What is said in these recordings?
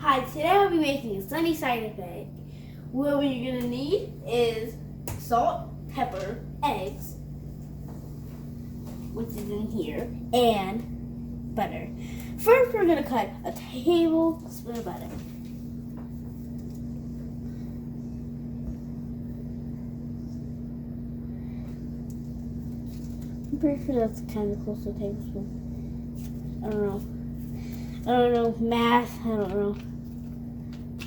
Hi, today I'll be making a sunny side up egg. What we're gonna need is salt, pepper, eggs, which is in here, and butter. First, we're gonna cut a tablespoon of butter. I'm pretty sure that's kind of close to a tablespoon. I don't know math. I don't know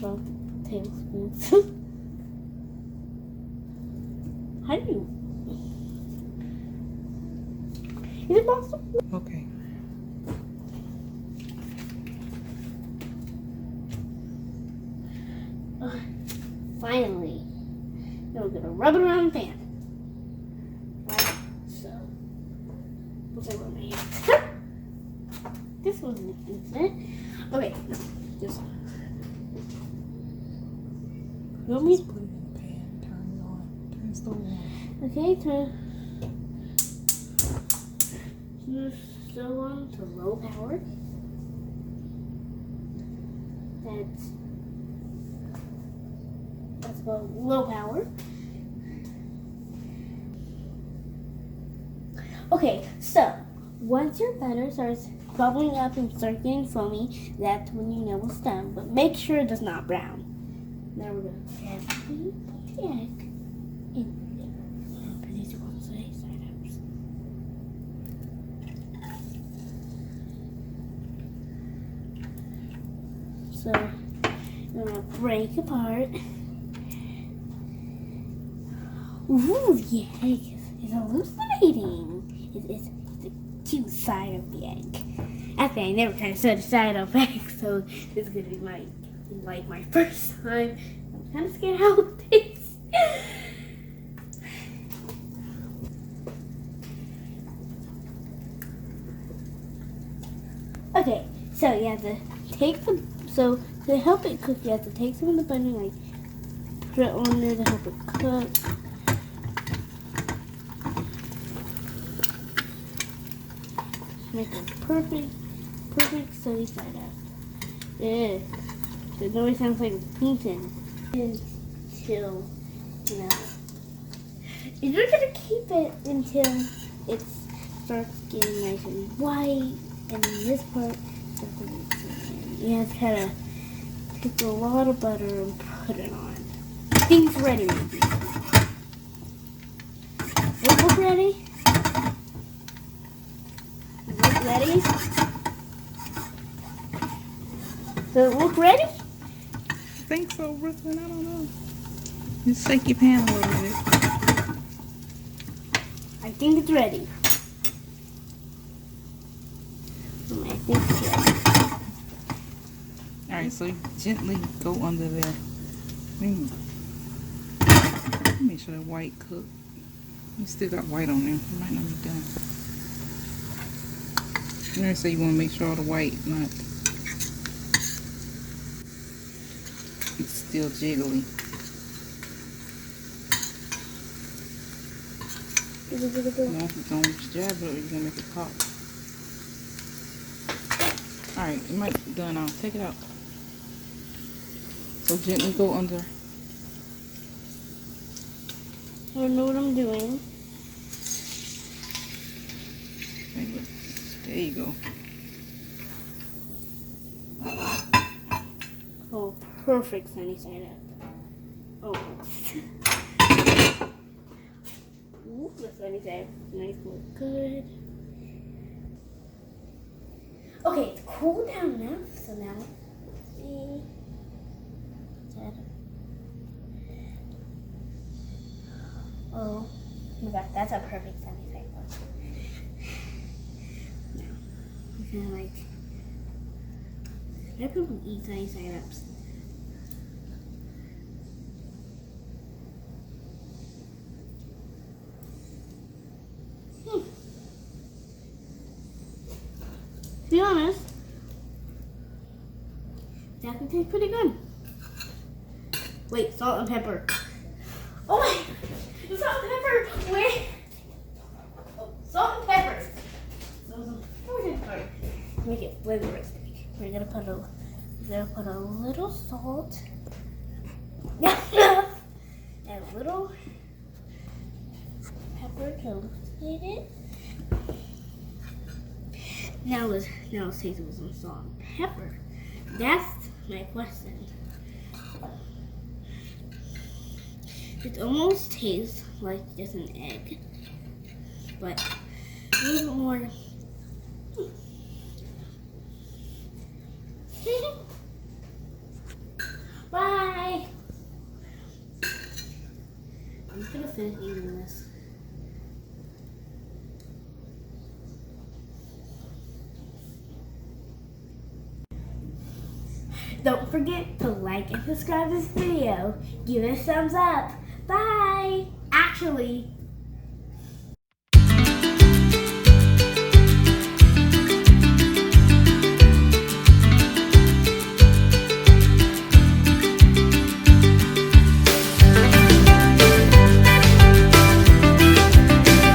about tablespoons. How do you? Is it possible? Okay. Finally. Now we're gonna rub it around the pan. Like so. Okay, rub my hand. This was an instant. Okay, no, just. You want me? Just put it in the pan. Turn it on. Turn the stove on. Okay, turn the stove on to low power. That's about low power. Okay, so once your batter starts bubbling up and starts getting foamy, that's when you know it's done. But make sure it does not brown. Now we're going to carefully put the egg in there. Put these one side ups. So we're going to break apart. Ooh, the egg is hallucinating. It's the cute side of the egg. Actually, I never tried such a side of egg, so this is going to be my first time. I'm kind of scared how it tastes. Okay, so you have to take so to help it cook, you have to take some of the butter and like put it on there to help it cook. Make a perfect sunny side up. Yeah. The noise sounds like painting. Until, you're gonna keep it until it starts getting nice and white, and this part, you have to kind of take a lot of butter and put it on. I think it's ready, maybe. Does it look ready? Ready? Does it look ready? I think so, Brooklyn. I don't know. Just shake your pan a little bit. I think it's ready. I think it's ready. Alright, so you gently go under there. Make sure that white cook. You still got white on there. It might not be done. I'm gonna say you want to make sure all the white not. It's still jiggly. No, don't jab it or you're gonna make it pop. Alright, it might be done now. Take it out. So gently go under. I don't know what I'm doing. There you go. Oh, perfect sunny side up. Oh. Ooh, the sunny side nice and good. Okay, it's cooled down enough, so now let's see. Oh my god, that's a perfect sunny side up. Now, we're gonna I people eat sunny side ups. To be honest, that can taste pretty good. Wait, salt and pepper. Oh my, salt and pepper. Where? Oh, salt and pepper. Those are important part. Make it flavorous. We're gonna put a We're gonna put a little salt and a little pepper toasted it. Now let's taste it with some salt and pepper. That's my question. It almost tastes like just an egg, but a little bit more. Bye! I'm just gonna finish eating this. Don't forget to like and subscribe this video. Give it a thumbs up. Bye! Actually,